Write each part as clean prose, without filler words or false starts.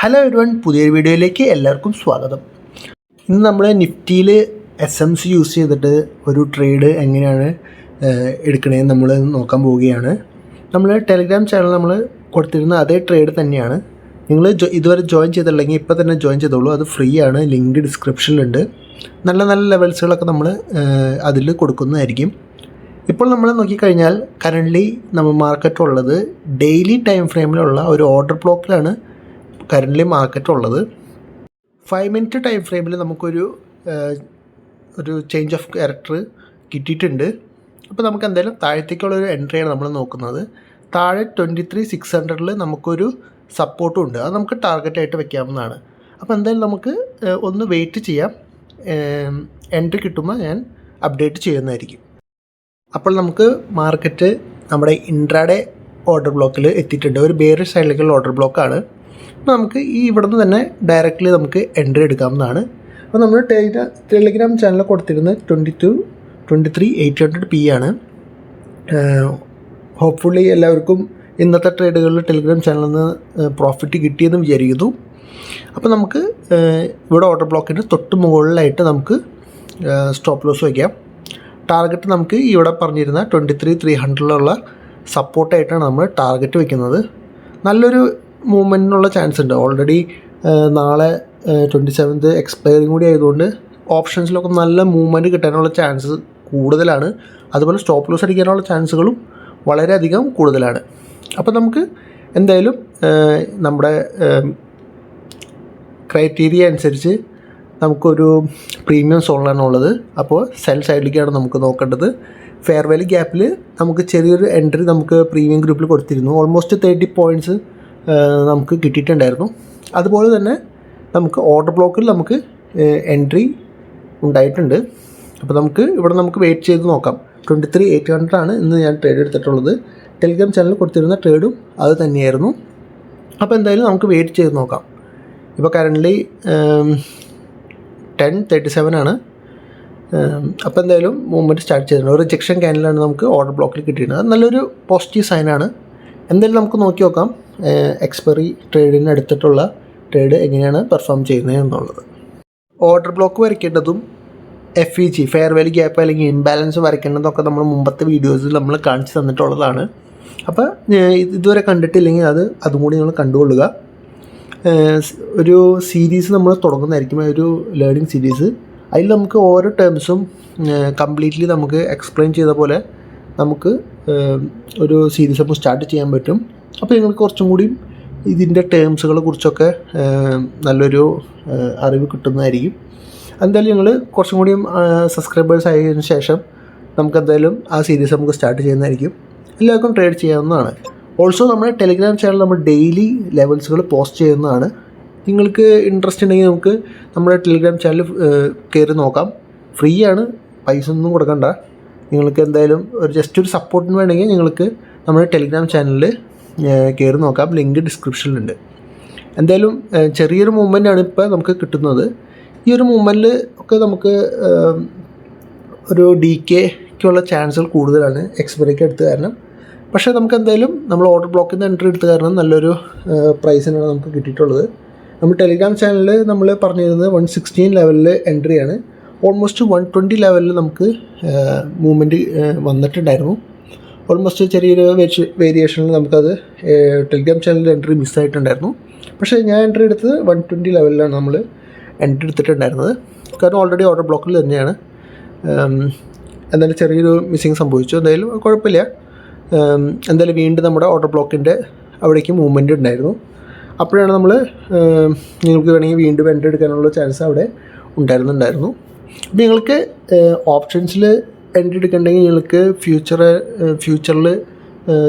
Hello everyone, പുതിയൊരു വീഡിയോയിലേക്ക് എല്ലാവർക്കും സ്വാഗതം. ഇന്ന് നമ്മൾ നിഫ്റ്റിയിൽ SMC യൂസ് ചെയ്തിട്ട് ഒരു ട്രേഡ് എങ്ങനെയാണ് എടുക്കണേന്ന് നമ്മൾ നോക്കാൻ പോവുകയാണ്. നമ്മൾ ടെലിഗ്രാം ചാനൽ നമ്മൾ കൊടുത്തിരുന്ന അതേ ട്രേഡ് തന്നെയാണ്. നിങ്ങൾ ഇതുവരെ ജോയിൻ ചെയ്തിട്ടുണ്ടെങ്കിൽ ഇപ്പോൾ തന്നെ ജോയിൻ ചെയ്തോളൂ. അത് ഫ്രീ ആണ്, ലിങ്ക് ഡിസ്ക്രിപ്ഷനിലുണ്ട്. നല്ല നല്ല ലെവൽസുകളൊക്കെ നമ്മൾ അതിൽ കൊടുക്കുന്നതായിരിക്കും. ഇപ്പോൾ നമ്മൾ നോക്കിക്കഴിഞ്ഞാൽ കറൻ്റ്ലി നമ്മൾ മാർക്കറ്റ് ഉള്ളത് ഡെയിലി ടൈം ഫ്രെയിമിലുള്ള ഒരു ഓർഡർ ബ്ലോക്കിലാണ് കറൻ്റ്ലി മാർക്കറ്റ് ഉള്ളത്. 5 മിനിറ്റ് ടൈം ഫ്രെയിമിൽ നമുക്കൊരു ചേഞ്ച് ഓഫ് ക്യാരക്ടർ കിട്ടിയിട്ടുണ്ട്. അപ്പോൾ നമുക്ക് എന്തായാലും താഴത്തേക്കുള്ളൊരു എൻട്രിയാണ് നമ്മൾ നോക്കുന്നത്. താഴെ 23,600 നമുക്കൊരു സപ്പോർട്ടും ഉണ്ട്. അത് നമുക്ക് ടാർഗറ്റായിട്ട് വെക്കാവുന്നതാണ്. അപ്പോൾ എന്തായാലും നമുക്ക് ഒന്ന് വെയിറ്റ് ചെയ്യാം. എൻട്രി കിട്ടുമ്പോൾ ഞാൻ അപ്ഡേറ്റ് ചെയ്യുന്നതായിരിക്കും. അപ്പോൾ നമുക്ക് മാർക്കറ്റ് നമ്മുടെ ഇൻട്രാഡേ ഓർഡർ ബ്ലോക്കിൽ എത്തിയിട്ടുണ്ട്. ഒരു ബെയറിഷ് സൈഡിലേക്കുള്ള ഓർഡർ ബ്ലോക്കാണ്. അപ്പോൾ നമുക്ക് ഇവിടെ നിന്ന് തന്നെ ഡയറക്റ്റ്ലി നമുക്ക് എൻട്രി എടുക്കാവുന്നതാണ്. അപ്പോൾ നമ്മൾ ടെലിഗ്രാം ചാനലിൽ കൊടുത്തിരുന്നത് 23,800 P ആണ്. ഹോപ്പ്ഫുള്ളി എല്ലാവർക്കും ഇന്നത്തെ ട്രേഡുകളിൽ ടെലിഗ്രാം ചാനലിൽ നിന്ന് പ്രോഫിറ്റ് കിട്ടിയെന്ന് വിചാരിക്കുന്നു. അപ്പോൾ നമുക്ക് ഇവിടെ ഓർഡർ ബ്ലോക്കിൻ്റെ തൊട്ട് മുകളിലായിട്ട് നമുക്ക് സ്റ്റോപ്പ് ലോസ് വയ്ക്കാം. ടാർഗറ്റ് നമുക്ക് ഇവിടെ പറഞ്ഞിരുന്ന 23,300 സപ്പോർട്ടായിട്ടാണ് നമ്മൾ ടാർഗറ്റ് വയ്ക്കുന്നത്. നല്ലൊരു മൂവ്മെൻറ്റിനുള്ള ചാൻസ് ഉണ്ട്. ഓൾറെഡി നാളെ 27th എക്സ്പയറിങ് കൂടി ആയതുകൊണ്ട് ഓപ്ഷൻസിലൊക്കെ നല്ല മൂവ്മെൻറ്റ് കിട്ടാനുള്ള ചാൻസ് കൂടുതലാണ്. അതുപോലെ സ്റ്റോപ്പ് ലോസ് അടിക്കാനുള്ള ചാൻസുകളും വളരെയധികം കൂടുതലാണ്. അപ്പോൾ നമുക്ക് എന്തായാലും നമ്മുടെ ക്രൈറ്റീരിയ അനുസരിച്ച് നമുക്കൊരു പ്രീമിയം സോണിലാണ് ഉള്ളത്. അപ്പോൾ സെൽ സൈഡിലേക്കാണ് നമുക്ക് നോക്കേണ്ടത്. ഫെയർ വാല്യൂ ഗ്യാപ്പിൽ നമുക്ക് ചെറിയൊരു എൻട്രി നമുക്ക് പ്രീമിയം ഗ്രൂപ്പിൽ കൊടുത്തിരുന്നു. ഓൾമോസ്റ്റ് 30 പോയിൻറ്റ്സ് നമുക്ക് കിട്ടിയിട്ടുണ്ടായിരുന്നു. അതുപോലെ തന്നെ നമുക്ക് ഓർഡർ ബ്ലോക്കിൽ നമുക്ക് എൻട്രി ഉണ്ടായിട്ടുണ്ട്. അപ്പോൾ നമുക്ക് ഇവിടെ നമുക്ക് വെയിറ്റ് ചെയ്ത് നോക്കാം. 23,800 ആണ് ഇന്ന് ഞാൻ ട്രേഡ് എടുത്തിട്ടുള്ളത്. ടെലിഗ്രാം ചാനലിൽ കൊടുത്തിരുന്ന ട്രേഡും അത് തന്നെയായിരുന്നു. അപ്പോൾ എന്തായാലും നമുക്ക് വെയിറ്റ് ചെയ്ത് നോക്കാം. ഇപ്പോൾ കറൻ്റ്ലി 10:37 ആണ്. അപ്പോൾ എന്തായാലും മൂവ്മെൻറ്റ് സ്റ്റാർട്ട് ചെയ്തിട്ടുണ്ട്. ഒരു റിജക്ഷൻ ക്യാൻഡിലാണ് നമുക്ക് ഓർഡർ ബ്ലോക്കിൽ കിട്ടിയിരുന്നത്. അത് നല്ലൊരു പോസിറ്റീവ് സൈനാണ്. എന്തായാലും നമുക്ക് നോക്കി നോക്കാം എക്സ്പയറി ട്രേഡിന് എടുത്തിട്ടുള്ള ട്രേഡ് എങ്ങനെയാണ് പെർഫോം ചെയ്യുന്നത് എന്നുള്ളത്. ഓർഡർ ബ്ലോക്ക് വരയ്ക്കേണ്ടതും FEG ഫെയർ വാല്യൂ ഗ്യാപ്പ് അല്ലെങ്കിൽ ഇംബാലൻസ് വരയ്ക്കേണ്ടതൊക്കെ നമ്മൾ മുമ്പത്തെ വീഡിയോസിൽ നമ്മൾ കാണിച്ച് തന്നിട്ടുള്ളതാണ്. അപ്പോൾ ഇതുവരെ കണ്ടിട്ടില്ലെങ്കിൽ അതും കൂടി നിങ്ങൾ കണ്ടുകൊള്ളുക. ഒരു സീരീസ് നമ്മൾ തുടങ്ങുന്നതായിരിക്കും, ഒരു ലേണിംഗ് സീരീസ്. അതിൽ നമുക്ക് ഓരോ ടേംസും കംപ്ലീറ്റ്ലി നമുക്ക് എക്സ്പ്ലെയിൻ ചെയ്ത പോലെ നമുക്ക് ഒരു സീരീസ് നമുക്ക് സ്റ്റാർട്ട് ചെയ്യാൻ പറ്റും. അപ്പോൾ നിങ്ങൾക്ക് കുറച്ചും കൂടി ഇതിൻ്റെ ടേംസുകളെ കുറിച്ചൊക്കെ നല്ലൊരു അറിവ് കിട്ടുന്നതായിരിക്കും. എന്തായാലും നിങ്ങൾ കുറച്ചും കൂടിയും സബ്സ്ക്രൈബേഴ്സ് ആയതിനു ശേഷം നമുക്ക് എന്തായാലും ആ സീരീസ് നമുക്ക് സ്റ്റാർട്ട് ചെയ്യുന്നതായിരിക്കും. എല്ലാവർക്കും ട്രേഡ് ചെയ്യാവുന്നതാണ്. ഓൾസോ നമ്മുടെ ടെലിഗ്രാം ചാനൽ നമ്മൾ ഡെയിലി ലെവൽസുകൾ പോസ്റ്റ് ചെയ്യുന്നതാണ്. നിങ്ങൾക്ക് ഇൻട്രസ്റ്റ് ഉണ്ടെങ്കിൽ നമുക്ക് നമ്മുടെ ടെലിഗ്രാം ചാനൽ കയറി നോക്കാം. ഫ്രീ ആണ്, പൈസ ഒന്നും കൊടുക്കണ്ട. നിങ്ങൾക്ക് എന്തായാലും ജസ്റ്റ് ഒരു സപ്പോർട്ടിന് വേണമെങ്കിൽ നിങ്ങൾക്ക് നമ്മുടെ ടെലിഗ്രാം ചാനലിൽ കയറി നോക്കാം. ലിങ്ക് ഡിസ്ക്രിപ്ഷനിലുണ്ട്. എന്തായാലും ചെറിയൊരു മൂവ്മെൻറ്റാണ് ഇപ്പോൾ നമുക്ക് കിട്ടുന്നത്. ഈ ഒരു മൂവ്മെൻറ്റിൽ ഒക്കെ നമുക്ക് ഒരു DKയ്ക്കുള്ള ചാൻസുകൾ കൂടുതലാണ് എക്സ്പയറിക്ക് എടുത്ത് കാരണം. പക്ഷേ നമുക്ക് എന്തായാലും നമ്മൾ ഓർഡർ ബ്ലോക്കിൽ നിന്ന് എൻട്രി എടുത്ത് കാരണം നല്ലൊരു പ്രൈസിനാണ് നമുക്ക് കിട്ടിയിട്ടുള്ളത്. നമ്മൾ ടെലിഗ്രാം ചാനലിൽ നമ്മൾ പറഞ്ഞിരുന്നത് 116 ലെവലിൽ എൻട്രിയാണ്. ഓൾമോസ്റ്റ് 120 ലെവലിൽ നമുക്ക് മൂവ്മെൻറ്റ് വന്നിട്ടുണ്ടായിരുന്നു. ഓൾമോസ്റ്റ് ചെറിയൊരു വേരിയേഷനിൽ നമുക്കത് ടെലിഗ്രാം ചാനലിൽ എൻട്രി മിസ്സായിട്ടുണ്ടായിരുന്നു. പക്ഷേ ഞാൻ എൻട്രി എടുത്തത് 120 ലെവലിലാണ് നമ്മൾ എൻട്രി എടുത്തിട്ടുണ്ടായിരുന്നത്. കാരണം ഓൾറെഡി ഓർഡർ ബ്ലോക്കിൽ തന്നെയാണ്. എന്തായാലും ചെറിയൊരു മിസ്സിങ് സംഭവിച്ചു. എന്തായാലും കുഴപ്പമില്ല. എന്തായാലും വീണ്ടും നമ്മുടെ ഓർഡർ ബ്ലോക്കിൻ്റെ അവിടേക്ക് മൂവ്മെൻറ്റ് ഉണ്ടായിരുന്നു. അപ്പോഴാണ് നമ്മൾ നിങ്ങൾക്ക് വേണമെങ്കിൽ വീണ്ടും എൻട്രി എടുക്കാനുള്ള ചാൻസ് അവിടെ ഉണ്ടായിരുന്നു. അപ്പോൾ നിങ്ങൾക്ക് ഓപ്ഷൻസിൽ എൻട്രി എടുക്കണമെങ്കിൽ നിങ്ങൾക്ക് ഫ്യൂച്ചറിൽ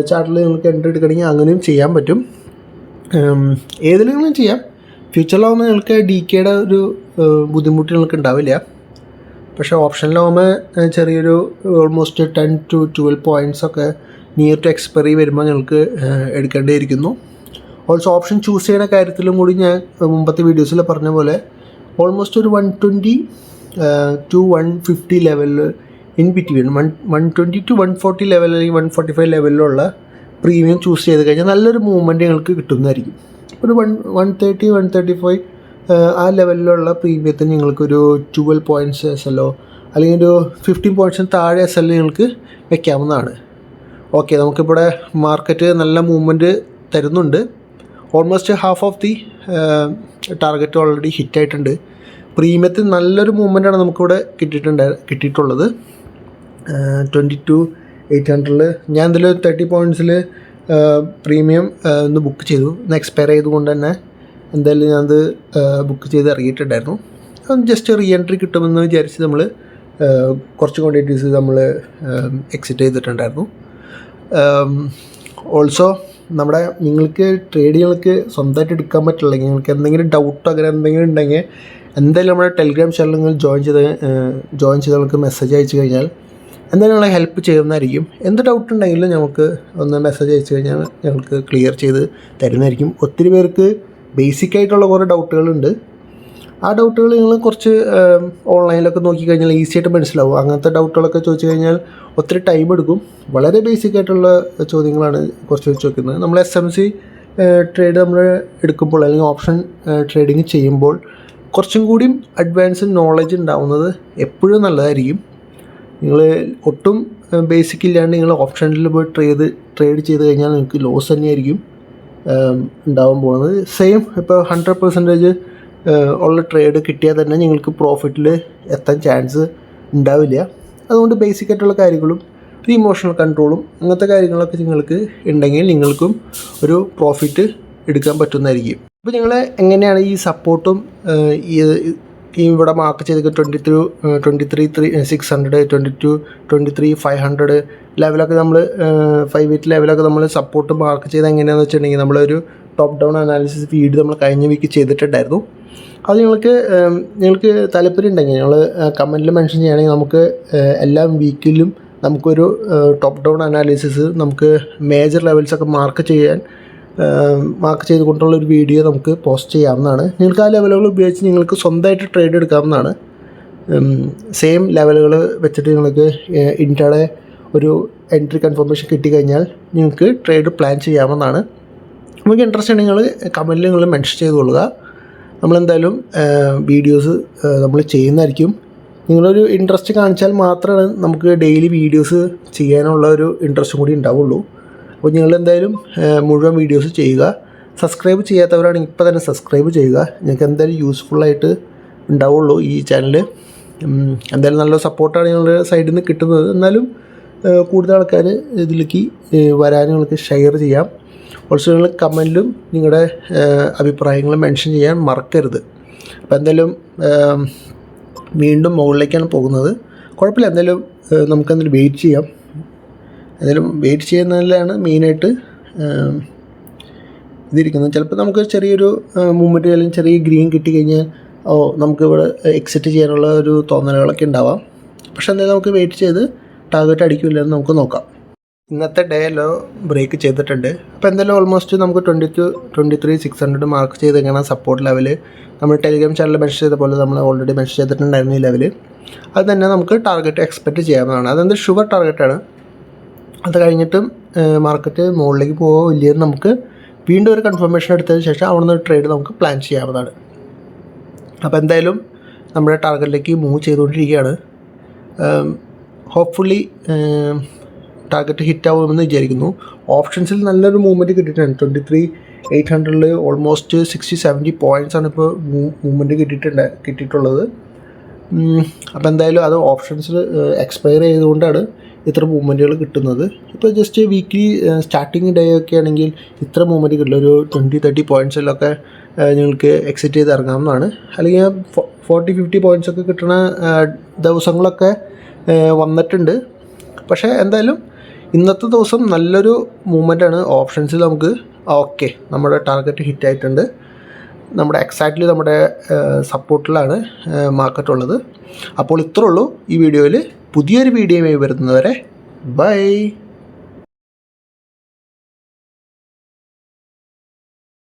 ചാർട്ടിൽ നിങ്ങൾക്ക് എൻട്രി എടുക്കണമെങ്കിൽ അങ്ങനെയും ചെയ്യാൻ പറ്റും. ഏതിലെങ്കിലും ചെയ്യാം. ഫ്യൂച്ചറിലാവുമ്പോൾ നിങ്ങൾക്ക് DKയുടെ ഒരു ബുദ്ധിമുട്ട് നിങ്ങൾക്ക് ഉണ്ടാവില്ല. പക്ഷേ ഓപ്ഷനിലാവുമ്പോൾ ചെറിയൊരു ഓൾമോസ്റ്റ് 10 to 12 പോയിൻറ്റ്സ് ഒക്കെ നിയർ ടു എക്സ്പയറി വരുമ്പോൾ നിങ്ങൾക്ക് എടുക്കേണ്ടിയിരിക്കുന്നു. ഓൾസോ ഓപ്ഷൻ ചൂസ് ചെയ്യുന്ന കാര്യത്തിലും കൂടി ഞാൻ മുമ്പത്തെ വീഡിയോസിൽ പറഞ്ഞ പോലെ ഓൾമോസ്റ്റ് ഒരു 120 to 150 ലെവലിൽ ഇൻ ബിറ്റ്വീൻ 120 to 140 ലെവൽ അല്ലെങ്കിൽ 145 ലെവലിലുള്ള പ്രീമിയം ചൂസ് ചെയ്ത് കഴിഞ്ഞാൽ നല്ലൊരു മൂവ്മെൻറ്റ് നിങ്ങൾക്ക് കിട്ടുന്നതായിരിക്കും. ഒരു 130-135 ആ ലെവലിലുള്ള പ്രീമിയത്തിന് നിങ്ങൾക്കൊരു 12 പോയിൻറ്റ്സ് SLO അല്ലെങ്കിൽ ഒരു 15 പോയിൻറ്റ്സിന് താഴെ SL നിങ്ങൾക്ക് വെക്കാവുന്നതാണ്. ഓക്കെ, നമുക്കിവിടെ മാർക്കറ്റ് നല്ല മൂവ്മെൻറ്റ് തരുന്നുണ്ട്. Almost half of the target already ഹിറ്റായിട്ടുണ്ട്. പ്രീമിയത്തിൽ നല്ലൊരു മൂവ്മെൻറ്റാണ് നമുക്കിവിടെ കിട്ടിയിട്ടുള്ളത്. 22,800 ഞാൻ ഇതിൽ 30 പോയിൻറ്റ്സിൽ പ്രീമിയം ഒന്ന് ബുക്ക് ചെയ്തു. ഇന്ന് എക്സ്പയർ ചെയ്തുകൊണ്ട് തന്നെ എന്തായാലും ഞാനത് ബുക്ക് ചെയ്ത് ഇറങ്ങിയിട്ടുണ്ടായിരുന്നു. അത് ജസ്റ്റ് റീ എൻട്രി കിട്ടുമെന്ന് വിചാരിച്ച് നമ്മൾ കുറച്ച് ക്വാണ്ടിറ്റീസ് നമ്മൾ എക്സിറ്റ് ചെയ്തിട്ടുണ്ടായിരുന്നു. ഓൾസോ നിങ്ങൾക്ക് ട്രേഡുകൾക്ക് സ്വന്തമായിട്ട് എടുക്കാൻ പറ്റില്ലെങ്കിൽ നിങ്ങൾക്ക് എന്തെങ്കിലും ഡൗട്ടോ അങ്ങനെ എന്തെങ്കിലും ഉണ്ടെങ്കിൽ എന്തായാലും നമ്മുടെ ടെലിഗ്രാം ചാനൽ നിങ്ങൾ ജോയിൻ ചെയ്ത് നമുക്ക് മെസ്സേജ് അയച്ചു കഴിഞ്ഞാൽ എന്തായാലും ഞങ്ങളെ ഹെൽപ്പ് ചെയ്യുന്നതായിരിക്കും. എന്ത് ഡൗട്ട് ഉണ്ടെങ്കിലും നമുക്ക് ഒന്ന് മെസ്സേജ് അയച്ചു കഴിഞ്ഞാൽ ഞങ്ങൾക്ക് ക്ലിയർ ചെയ്ത് തരുന്നതായിരിക്കും. ഒത്തിരി പേർക്ക് ബേസിക്കായിട്ടുള്ള കുറേ ഡൗട്ടുകളുണ്ട്. ആ ഡൗട്ടുകൾ നിങ്ങൾ കുറച്ച് ഓൺലൈനിലൊക്കെ നോക്കിക്കഴിഞ്ഞാൽ ഈസി ആയിട്ട് മനസ്സിലാവും. അങ്ങനത്തെ ഡൗട്ടുകളൊക്കെ ചോദിച്ചു കഴിഞ്ഞാൽ ഒത്തിരി ടൈം എടുക്കും. വളരെ ബേസിക്കായിട്ടുള്ള ചോദ്യങ്ങളാണ് കുറച്ച് വെച്ച് വെക്കുന്നത്. നമ്മൾ SMC ട്രേഡ് നമ്മൾ എടുക്കുമ്പോൾ അല്ലെങ്കിൽ ഓപ്ഷൻ ട്രേഡിങ് ചെയ്യുമ്പോൾ കുറച്ചും കൂടിയും അഡ്വാൻസ് നോളജ് ഉണ്ടാവുന്നത് എപ്പോഴും നല്ലതായിരിക്കും. നിങ്ങൾ ഒട്ടും ബേസിക് ഇല്ലാണ്ട് നിങ്ങൾ ഓപ്ഷനിൽ പോയി ട്രേഡ് ചെയ്ത് കഴിഞ്ഞാൽ നിങ്ങൾക്ക് ലോസ് തന്നെയായിരിക്കും ഉണ്ടാവാൻ പോകുന്നത്. സെയിം ഇപ്പോൾ 100% ഉള്ള ട്രേഡ് കിട്ടിയാൽ തന്നെ നിങ്ങൾക്ക് പ്രോഫിറ്റിൽ എത്താൻ ചാൻസ് ഉണ്ടാവില്ല. അതുകൊണ്ട് ബേസിക്കായിട്ടുള്ള കാര്യങ്ങളും ഒരു ഇമോഷണൽ കൺട്രോളും അങ്ങനത്തെ കാര്യങ്ങളൊക്കെ നിങ്ങൾക്ക് ഉണ്ടെങ്കിൽ നിങ്ങൾക്കും ഒരു പ്രോഫിറ്റ് എടുക്കാൻ പറ്റുന്നതായിരിക്കും. അപ്പോൾ നിങ്ങൾ എങ്ങനെയാണ് ഈ സപ്പോർട്ടും ഈ ഇവിടെ മാർക്ക് ചെയ്ത് 23,600, 23,500 ലെവലൊക്കെ നമ്മൾ 5-8 ലെവലൊക്കെ നമ്മൾ സപ്പോർട്ട് മാർക്ക് ചെയ്ത് എങ്ങനെയാണെന്ന് വെച്ചിട്ടുണ്ടെങ്കിൽ നമ്മളൊരു ടോപ്പ് ഡൗൺ അനാലിസിസ് വീഡിയോ നമ്മൾ കഴിഞ്ഞ വീക്ക് ചെയ്തിട്ടുണ്ടായിരുന്നു. അത് നിങ്ങൾക്ക് താല്പര്യം ഉണ്ടെങ്കിൽ ഞങ്ങൾ കമൻറ്റിൽ മെൻഷൻ ചെയ്യുകയാണെങ്കിൽ നമുക്ക് എല്ലാ വീക്കിലും നമുക്കൊരു ടോപ്പ് ഡൗൺ അനാലിസിസ് നമുക്ക് മേജർ ലെവൽസൊക്കെ മാർക്ക് ചെയ്തുകൊണ്ടുള്ളൊരു വീഡിയോ നമുക്ക് പോസ്റ്റ് ചെയ്യാവുന്നതാണ്. നിങ്ങൾക്ക് ആ ലെവലുകൾ ഉപയോഗിച്ച് നിങ്ങൾക്ക് സ്വന്തമായിട്ട് ട്രേഡ് എടുക്കാവുന്നതാണ്. സെയിം ലെവലുകൾ വെച്ചിട്ട് നിങ്ങൾക്ക് ഇൻട്രാഡേ ഒരു എൻട്രി കൺഫർമേഷൻ കിട്ടിക്കഴിഞ്ഞാൽ നിങ്ങൾക്ക് ട്രേഡ് പ്ലാൻ ചെയ്യാവുന്നതാണ്. നമുക്ക് ഇൻട്രസ്റ്റ് ഉണ്ടെങ്കിൽ കമൻറ്റിൽ നിങ്ങൾ മെൻഷൻ ചെയ്തുകൊള്ളുക. നമ്മളെന്തായാലും വീഡിയോസ് നമ്മൾ ചെയ്യുന്നതായിരിക്കും. നിങ്ങളൊരു ഇൻട്രസ്റ്റ് കാണിച്ചാൽ മാത്രമാണ് നമുക്ക് ഡെയിലി വീഡിയോസ് ചെയ്യാനുള്ള ഒരു ഇൻട്രസ്റ്റും കൂടി ഉണ്ടാവുള്ളൂ. അപ്പോൾ നിങ്ങളെന്തായാലും മുഴുവൻ വീഡിയോസ് ചെയ്യുക. സബ്സ്ക്രൈബ് ചെയ്യാത്തവരാണെങ്കിൽ ഇപ്പോൾ തന്നെ സബ്സ്ക്രൈബ് ചെയ്യുക. നിങ്ങൾക്ക് എന്തായാലും യൂസ്ഫുള്ളായിട്ട് ഉണ്ടാവുള്ളൂ ഈ ചാനൽ. എന്തായാലും നല്ല സപ്പോർട്ടാണ് നിങ്ങളുടെ സൈഡിൽ നിന്ന് കിട്ടുന്നത്. എന്നാലും കൂടുതൽ ആൾക്കാർ ഇതിലേക്ക് വരാൻ നിങ്ങൾക്ക് ഷെയർ ചെയ്യാം. ഓൾസോ നിങ്ങൾ കമൻറ്റിലും നിങ്ങളുടെ അഭിപ്രായങ്ങൾ മെൻഷൻ ചെയ്യാൻ മറക്കരുത്. അപ്പോൾ എന്തായാലും വീണ്ടും മുകളിലേക്കാണ് പോകുന്നത്. കുഴപ്പമില്ല, എന്തായാലും നമുക്കെന്തായാലും വെയിറ്റ് ചെയ്യാം. എന്തായാലും വെയിറ്റ് ചെയ്യുന്നതിലാണ് മെയിനായിട്ട് ഇതിരിക്കുന്നത്. ചിലപ്പോൾ നമുക്ക് ചെറിയൊരു മൂവ്മെൻറ്റ് അല്ലെങ്കിൽ ചെറിയ ഗ്രീൻ കിട്ടിക്കഴിഞ്ഞാൽ നമുക്കിവിടെ എക്സിറ്റ് ചെയ്യാനുള്ള ഒരു തോന്നലുകളൊക്കെ ഉണ്ടാവാം. പക്ഷേ എന്തായാലും നമുക്ക് വെയിറ്റ് ചെയ്ത് ടാർഗറ്റ് അടിക്കില്ലെന്ന് നമുക്ക് നോക്കാം. ഇന്നത്തെ ഡേ ലോ ബ്രേക്ക് ചെയ്തിട്ടുണ്ട്. അപ്പോൾ എന്തായാലും ഓൾമോസ്റ്റ് നമുക്ക് 23,600 മാർക്ക് ചെയ്ത് എങ്ങനെ സപ്പോർട്ട് ലെവല് നമ്മൾ ടെലിഗ്രാം ചാനലിൽ മെൻഷൻ ചെയ്ത പോലെ നമ്മൾ ഓൾറെഡി മെൻഷൻ ചെയ്തിട്ടുണ്ടായിരുന്നു ഈ ലെവല്. അത് തന്നെ നമുക്ക് ടാർഗറ്റ് എക്സ്പെക്റ്റ് ചെയ്യാവുന്നതാണ്. അതെന്ത് ഷുവർ ടാർഗറ്റാണ്. അത് കഴിഞ്ഞിട്ടും മാർക്കറ്റ് മുകളിലേക്ക് പോകുമോ ഇല്ലയെന്ന് നമുക്ക് വീണ്ടും ഒരു കൺഫർമേഷൻ എടുത്തതിന് ശേഷം അവിടെ നിന്ന് ഒരു ട്രേഡ് നമുക്ക് പ്ലാൻ ചെയ്യാവുന്നതാണ്. അപ്പോൾ എന്തായാലും നമ്മുടെ ടാർഗറ്റിലേക്ക് മൂവ് ചെയ്തുകൊണ്ടിരിക്കുകയാണ്. ഹോപ്പ്ഫുള്ളി ടാർഗറ്റ് ഹിറ്റ് ആവുമെന്ന് വിചാരിക്കുന്നു. ഓപ്ഷൻസിൽ നല്ലൊരു മൂവ്മെൻറ്റ് കിട്ടിയിട്ടുണ്ട്. 23,800 ഓൾമോസ്റ്റ് 60-70 പോയിൻറ്റ്സാണ് ഇപ്പോൾ മൂവ്മെൻറ്റ് കിട്ടിയിട്ടുള്ളത്. അപ്പോൾ എന്തായാലും അത് ഓപ്ഷൻസിൽ എക്സ്പയർ ചെയ്തുകൊണ്ടാണ് ഇത്ര മൂവ്മെൻറ്റുകൾ കിട്ടുന്നത്. ഇപ്പോൾ ജസ്റ്റ് വീക്ക്ലി സ്റ്റാർട്ടിങ് ഡേ ഒക്കെ ആണെങ്കിൽ ഇത്ര മൂവ്മെൻറ്റ് കിട്ടില്ല. ഒരു 20-30 പോയിൻറ്റ്സിലൊക്കെ നിങ്ങൾക്ക് എക്സിറ്റ് ചെയ്ത് ഇറങ്ങാവുന്നതാണ്. അല്ലെങ്കിൽ 40-50 പോയിൻറ്റ്സൊക്കെ കിട്ടുന്ന ദിവസങ്ങളൊക്കെ വന്നിട്ടുണ്ട്. പക്ഷേ എന്തായാലും ഇന്നത്തെ ദിവസം നല്ലൊരു മൂവ്മെൻറ്റാണ് ഓപ്ഷൻസിൽ. നമുക്ക് ഓക്കെ, നമ്മുടെ ടാർഗറ്റ് ഹിറ്റ് ആയിട്ടുണ്ട്. നമ്മുടെ എക്സാക്ട്ലി നമ്മുടെ സപ്പോർട്ടിലാണ് മാർക്കറ്റ് ഉള്ളത്. അപ്പോൾ ഇത്രേ ഉള്ളൂ ഈ വീഡിയോയിൽ. പുതിയൊരു വീഡിയോയുമായി വരുന്നതുവരെ ബൈ.